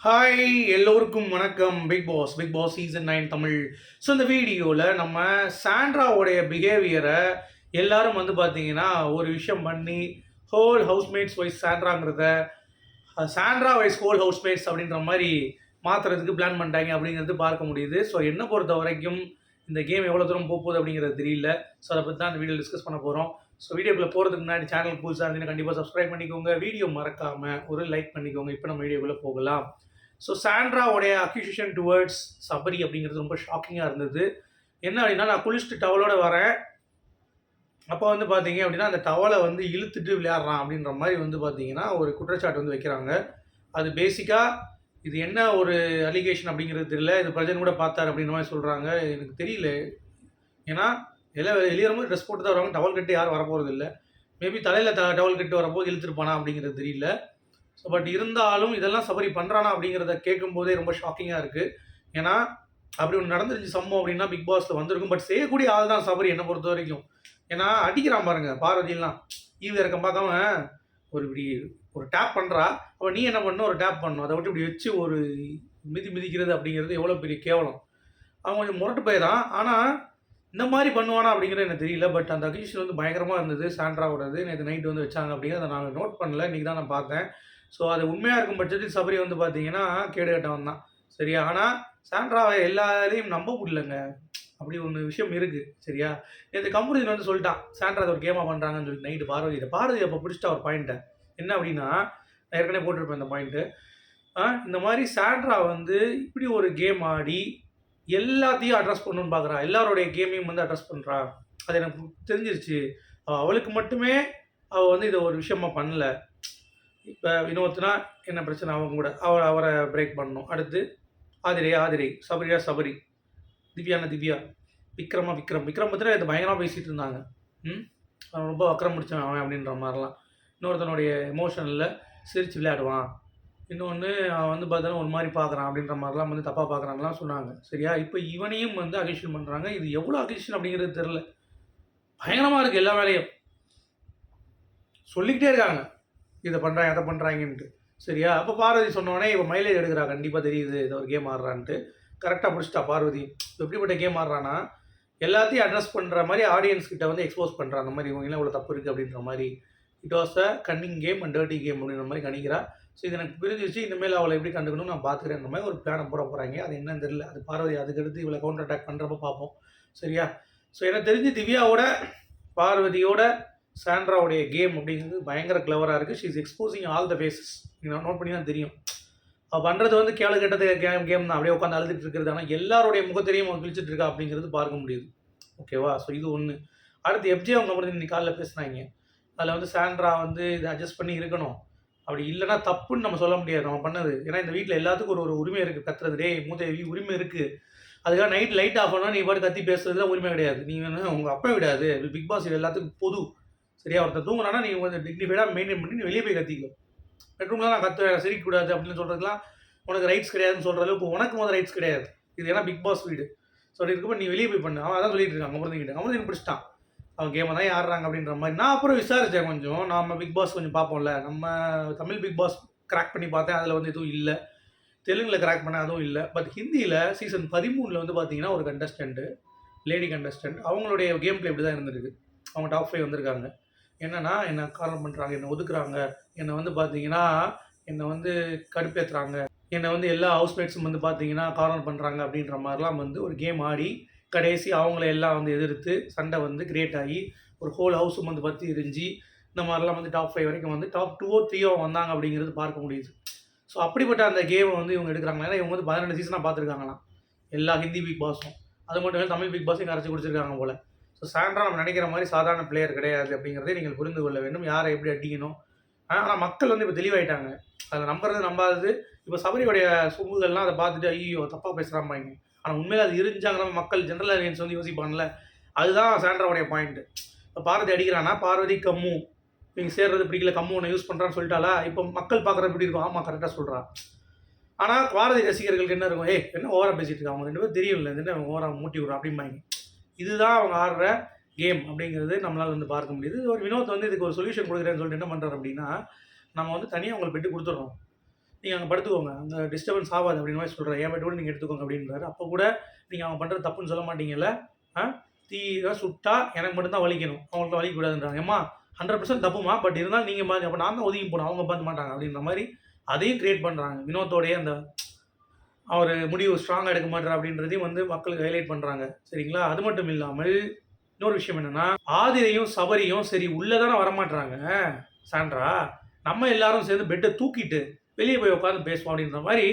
Hi எல்லோருக்கும் வணக்கம். Bigg Boss season 9 Tamil. So இந்த வீடியோவில் நம்ம சாண்ட்ராவோடைய பிஹேவியரை எல்லாரும் வந்து பார்த்தீங்கன்னா ஒரு விஷயம் பண்ணி ஹோல் ஹவுஸ்மேட்ஸ் வைஸ் சாண்ட்ராங்கிறத சாண்ட்ரா வைஸ் ஹோல் ஹவுஸ்மேட்ஸ் அப்படின்ற மாதிரி மாற்றுறதுக்கு பிளான் பண்ணிட்டாங்க அப்படிங்கிறது பார்க்க முடியுது. ஸோ என்னை பொறுத்த வரைக்கும் இந்த கேம் எவ்வளோ தூரம் போகுது அப்படிங்கிறது தெரியல. ஸோ அதை பற்றி தான் இந்த வீடியோ டிஸ்கஸ் பண்ண போகிறோம். ஸோ வீடியோக்குள்ளே போகிறதுக்கு முன்னாடி சேனல் புதுசாக இருந்தீங்கன்னா கண்டிப்பாக சப்ஸ்கிரைப் பண்ணிக்கோங்க. வீடியோ மறக்காமல் ஒரு லைக் பண்ணிக்கோங்க. இப்போ நம்ம வீடியோக்குள்ளே போகலாம். ஸோ சாண்ட்ராவோடைய அக்யூசிஷன் டுவர்ட்ஸ் சபரி அப்படிங்கிறது ரொம்ப ஷாக்கிங்காக இருந்தது. என்ன அப்படின்னா, நான் குளிச்சுட்டு டவலோட வரேன். அப்போ வந்து பார்த்தீங்க அப்படின்னா, அந்த டவலை வந்து இழுத்துட்டு விளையாடுறான் அப்படின்ற மாதிரி வந்து பார்த்தீங்கன்னா ஒரு குற்றச்சாட்டு வந்து வைக்கிறாங்க. அது பேசிக்காக இது என்ன ஒரு அலிகேஷன் அப்படிங்கிறது தெரியல. இது பிரஜன் கூட பார்த்தார் அப்படின்ற மாதிரி சொல்கிறாங்க. எனக்கு தெரியல. ஏன்னா எல்லாம் வெளியேறும்போது ட்ரெஸ் போட்டு தான் வருவாங்க. டவல் கட்டி யாரும் வரப்போகிறது இல்லை. மேபி தலையில் டவல் கட்டி வரப்போது இழுத்துருப்பானா அப்படிங்கிறது தெரியல. ஸோ பட் இருந்தாலும் இதெல்லாம் சபரி பண்ணுறானா அப்படிங்கிறத கேட்கும்போதே ரொம்ப ஷாக்கிங்காக இருக்குது. ஏன்னா அப்படி ஒன்று நடந்துருச்சு சம்பவம் அப்படின்னா பிக் பாஸில் வந்திருக்கும். பட் செய்யக்கூடிய ஆள் தான் சபரி என்னை பொறுத்த வரைக்கும். ஏன்னா அடிக்கிறான் பாருங்க பார்வதியெல்லாம் ஈவு இறக்கம் பார்க்காம இப்படி ஒரு டேப் பண்ணுறா. அப்போ நீ என்ன பண்ணணும், ஒரு டேப் பண்ணணும். அதை விட்டு இப்படி வச்சு ஒரு மிதிக்கிறது அப்படிங்கிறது எவ்வளோ பெரிய கேவலம். அவன் கொஞ்சம் முரட்டு போயிடான். ஆனால் இந்த மாதிரி பண்ணுவானா அப்படிங்கிறது எனக்கு தெரியல. பட் அந்த அக்யூஷன் வந்து பயங்கரமாக இருந்தது. சாண்ட்ராவோடது நேற்று நைட்டு வந்து வச்சாங்க அப்படிங்கிறத நான் நோட் பண்ணல. இன்றைக்கி தான் நான் பார்த்தேன். ஸோ அது உண்மையாக இருக்கும் பட்சத்தில் சபரி வந்து பார்த்தீங்கன்னா கேடு கட்டவன் தான். சரியா? ஆனால் சாண்ட்ராவை எல்லாரையும் நம்ப முடியலங்க. அப்படி ஒன்று விஷயம் இருக்குது. சரியா? நேற்று கம்பெனியில் வந்து சொல்லிட்டான் சாண்ட்ரா அதை ஒரு கேமாக பண்ணுறாங்கன்னு சொல்லிட்டு நைட்டு பார்வதி அப்போ பிடிச்சிட்டா ஒரு பாயிண்ட்டை. என்ன அப்படின்னா, நான் ஏற்கனவே போட்டிருப்பேன் இந்த பாயிண்ட்டு. இந்த மாதிரி சாண்ட்ரா வந்து இப்படி ஒரு கேம் ஆடி எல்லாத்தையும் அட்ரஸ் பண்ணணும்னு பார்க்குறா. எல்லாருடைய கேமையும் வந்து அட்ரஸ் பண்ணுறா. அது எனக்கு தெரிஞ்சிருச்சு. அவளுக்கு மட்டுமே அவள் வந்து இதை ஒரு விஷயமா பண்ணல. இப்போ வினோத்னா என்ன பிரச்சனை அவங்க கூட அவரை பிரேக் பண்ணணும். அடுத்து ஆதிரை, சபரி, திவ்யா, விக்ரம் பற்றின இதை பயங்கரமாக பேசிகிட்டு இருந்தாங்க. அவன் ரொம்ப அக்கறம் முடிச்சான் அவன் அப்படின்ற மாதிரிலாம். இன்னொருத்தனுடைய எமோஷனில் சிரித்து விளையாடுவான். இன்னொன்று அவன் வந்து பார்த்தோன்னா ஒரு மாதிரி பார்க்குறான் அப்படின்ற மாதிரிலாம் வந்து தப்பாக பார்க்குறாங்கலாம் சொன்னாங்க. சரியா? இப்போ இவனையும் வந்து அக்யூஷன் பண்ணுறாங்க. இது எவ்வளோ அக்யூஷன் அப்படிங்கிறது தெரில. பயங்கரமாக இருக்குது. எல்லா வேலையும் சொல்லிக்கிட்டே இருக்காங்க. இதை பண்ணுறாங்க அதை பண்ணுறாங்கன்ட்டு. சரியா? அப்போ பார்வதி சொன்னோடனே இப்போ மைலேஜ் எடுக்கிறா. கண்டிப்பாக தெரியுது இதை ஒரு கேம் ஆடுறான்ட்டு. கரெக்டாக பிடிச்சிட்டா பார்வதி. எப்படிப்பட்ட கேம் ஆடுறான்னா, எல்லாத்தையும் அட்ரஸ் பண்ணுற மாதிரி ஆடியன்ஸ் கிட்ட வந்து எக்ஸ்போஸ் பண்ணுறான். அந்த மாதிரி இவங்களாம் இவ்வளோ தப்பு இருக்குது அப்படின்ற மாதிரி. It was a Canning game and dirty game அப்படின்ற மாதிரி கணிக்கிறா. ஸோ இது எனக்கு புரிஞ்சிச்சு. இனிமேல் அவளை எப்படி கண்டுக்கணும்னு நான் பார்த்துக்கிறேன். அந்த மாதிரி ஒரு பிளானை போட போகிறாங்க. அது என்னன்னு தெரியல. அது பார்வதி அதுக்கடுத்து இவளை கவுண்டர் அட்டாக் பண்ணுறப்ப பார்ப்போம். சரியா? ஸோ எனக்கு தெரிஞ்சு திவ்யாவோட பார்வதியோட சாண்ட்ராவுடைய கேம் அப்படிங்கிறது பயங்கர கிளவராக இருக்குது. She is exposing all the faces. நீங்கள் நோட் பண்ணி தான் தெரியும். அவள் பண்ணுறது வந்து கேளு கெட்டது கேம் தான். அப்படியே உட்காந்து அழுதுட்டு இருக்கிறது. ஆனால் எல்லாருடைய முகத்திலையும் அவன் கிழிச்சிட்டு இருக்கா அப்படிங்கிறது பார்க்க முடியுது. ஓகேவா? ஸோ இது ஒன்று. அடுத்து எஃப்ஜே அவங்க வந்து இன்னைக்கு காலையில் பேசுனாங்க. அதில் வந்து சாண்ட்ரா வந்து இதை அட்ஜஸ்ட் பண்ணி இருக்கணும். அப்படி இல்லைனா தப்புன்னு நம்ம சொல்ல முடியாது அவன் பண்ணது. ஏன்னா இந்த வீட்டில் எல்லாத்துக்கும் ஒரு உரிமை இருக்குது. கத்துறது டே மூதேவி உரிமை இருக்குது. அதுக்காக நைட் லைட் ஆஃப் பண்ணால் நீ பாட்டு கத்தி பேசுறது தான் உரிமை கிடையாது. நீ வேணும் உங்கள் அப்பா விடாது. பிக் பாஸ் இது எல்லாத்துக்கும் பொது. சரியா? ஒருத்தர் தூங்குறானா நீ கொஞ்சம் டிக்னிஃபைடாக மெயின்டைன் பண்ணி நீ வெளியே போய் கத்திக்கோ. பெட்ரூம்லாம் நான் கத்துவேன் சிரிக்கக்கூடாது அப்படின்னு சொல்கிறதுலாம் உனக்கு ரைட்ஸ் கிடையாதுன்னு சொல்கிற அளவுக்கு உனக்கு முதல் ரைட்ஸ் கிடையாது. இது ஏன்னா பிக் பாஸ் வீடு. ஸோ அப்படி இருக்கப்போ நீ வெளியே போய் பண்ணு. அவன் அதான் சொல்லிட்டு இருக்கான் அமர்ந்திக்கிட்ட பிடிச்சிட்டான். அவன் கேமை தான் ஆடுறாங்க அப்படின்ற மாதிரி. நான் அப்புறம் விசாரித்தேன் கொஞ்சம். நம்ம பிக் பாஸ் கொஞ்சம் பார்ப்போம்ல. நம்ம தமிழ் பிக் பாஸ் கிராக் பண்ணி பார்த்தேன். அதில் வந்து எதுவும் இல்லை. தெலுங்கில் கிராக் பண்ண அதுவும் இல்லை. பட் ஹிந்தியில் சீசன் 13 வந்து பார்த்தீங்கன்னா ஒரு கண்டஸ்டண்ட்டு, லேடி கண்டஸ்டன்ட், அவங்களுடைய கேம் பிளே இப்படி தான் இருந்திருக்கு. அவங்க டாப் 5 வந்திருக்காங்க. என்னென்னா என்னை காரணம் பண்ணுறாங்க, என்னை ஒதுக்குறாங்க, என்னை வந்து பார்த்தீங்கன்னா என்னை வந்து கடுப்பேற்றுறாங்க, என்னை வந்து எல்லா ஹவுஸ்மேட்ஸும் வந்து பார்த்தீங்கன்னா கார்னர் பண்ணுறாங்க அப்படின்ற மாதிரிலாம் வந்து ஒரு கேம் ஆடி கடைசி அவங்கள எல்லாம் வந்து எதிர்த்து சண்டை வந்து கிரியேட் ஆகி ஒரு ஹோல் ஹவுஸும் வந்து பற்றி எரிஞ்சு இந்த மாதிரிலாம் வந்து டாப் 5 வரைக்கும் வந்து டாப் 2ஓ 3ஓ வந்தாங்க அப்படிங்கிறது பார்க்க முடியுது. ஸோ அப்படிப்பட்ட அந்த கேமை வந்து இவங்க எடுக்கிறாங்க. ஏன்னா இவங்க வந்து 12 சீசனாக பார்த்துருக்காங்களாம் எல்லா ஹிந்தி பிக் பாஸும். அது மட்டும் இல்லை தமிழ் பிக் பாஸையும் கரைச்சி குடிச்சிருக்காங்க போல். ஸோ சாண்ட்ரா நம்ம நினைக்கிற மாதிரி சாதாரண பிளேயர் கிடையாது அப்படிங்கிறதே நீங்கள் புரிந்து கொள்ள வேண்டும். யாரை எப்படி அடிக்கணும். ஆனால் மக்கள் வந்து இப்போ தெளிவாயிட்டாங்க. அதை நம்பாதது. இப்போ சபரியோடைய சும்புகள்லாம் அதை பார்த்துட்டு ஐயோ தப்பாக பேசுகிறாம்பாங்க. ஆனால் உண்மையில் அது இருந்துச்சாங்கிற மக்கள் ஜென்ரல் ஆடியன்ஸ் வந்து யோசிப்பாங்கல்ல. அதுதான் சாண்ட்ராவுடைய பாயிண்ட்டு. இப்போ பார்வதி அடிக்கிறான்னா பார்வதி கம்மு நீங்கள் சேர்றது பிடிக்கல கம்மு ஒன்று யூஸ் பண்ணுறான்னு சொல்லிட்டாலா. இப்போ மக்கள் பார்க்குறது எப்படி இருக்கும். ஆமாம் கரெக்டாக சொல்கிறான். ஆனால் பாரதி ரசிகர்களுக்கு என்ன இருக்கும், என்ன ஓவராக பேசிகிட்டு இருக்காங்க அவங்க 2 பேரும் தெரியும்ல என்ன ஓவராக மூட்டி விடுறோம் அப்படிம்பாங்க. இதுதான் அவங்க ஆடுற கேம் அப்படிங்கிறது நம்மளால் வந்து பார்க்க முடியுது. ஒரு வினோத் வந்து இதுக்கு ஒரு சொல்யூஷன் கொடுக்குறேன்னு சொல்லிட்டு என்ன பண்ணுறாரு அப்படின்னா, நம்ம வந்து தனியாக அவங்களை பெட்டு கொடுத்துட்றோம். நீங்கள் அங்கே படுத்துக்கோங்க, அங்கே டிஸ்டர்பன்ஸ் ஆகாது அப்படின்ற மாதிரி சொல்கிறேன். என் பெட் கூட நீங்கள் எடுத்துக்கோங்க அப்படின்றாரு. அப்போ கூட நீங்கள் அவங்க பண்ணுறது தப்புன்னு சொல்ல மாட்டீங்கல்ல? ஆ தீ ஏதாவது சுட்டா எனக்கு மட்டும் தான் வலிக்கணும், அவங்களுக்கு வலிக்கக்கூடாதுன்றாங்க. ஏம்மா 100% தப்புமா, பட் இருந்தாலும் நீங்கள் பாருங்க, அப்போ நான் தான் ஒதுங்கி போகணும், அவங்க பார்க்க மாட்டாங்க அப்படின்ற மாதிரி அதையும் கிரியேட் பண்ணுறாங்க. வினோத்தோடைய அந்த அவர் முடிவு ஸ்ட்ராங்காக எடுக்க மாட்டார் அப்படின்றதையும் வந்து மக்களுக்கு ஹைலைட் பண்ணுறாங்க. சரிங்களா? அது மட்டும் இல்லாமல் இன்னொரு விஷயம் என்னன்னா, ஆதிரையும் சபரியும் சரி உள்ள தானே வரமாட்றாங்க சாண்ட்ரா. நம்ம எல்லாரும் சேர்ந்து பெட்டை தூக்கிட்டு வெளியே போய் உட்காந்து பேசுவோம் அப்படின்ற மாதிரி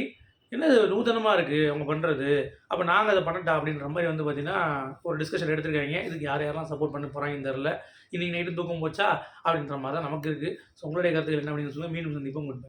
என்னது நூதனமா இருக்கு அவங்க பண்றது. அப்ப நாங்க அத பண்ணட்டா அப்படின்ற மாரி வந்து பார்த்தீங்கன்னா, ஒரு டிஸ்கஷன் எடுத்திருக்காய்ங்க. இதுக்கு யார் யாரெல்லாம் சப்போர்ட் பண்ண போறாங்கன்னு தெரியல. இன்னைக்கு நைட்டு தூக்கம் போச்சா? அப்படின்ற மாரி தான் நமக்கு இருக்கு. ஸோ உங்களுடைய கருத்துக்கள் என்ன அப்படின்னு சொல்லுங்க. மீண்டும் சந்திப்போம். Good bye.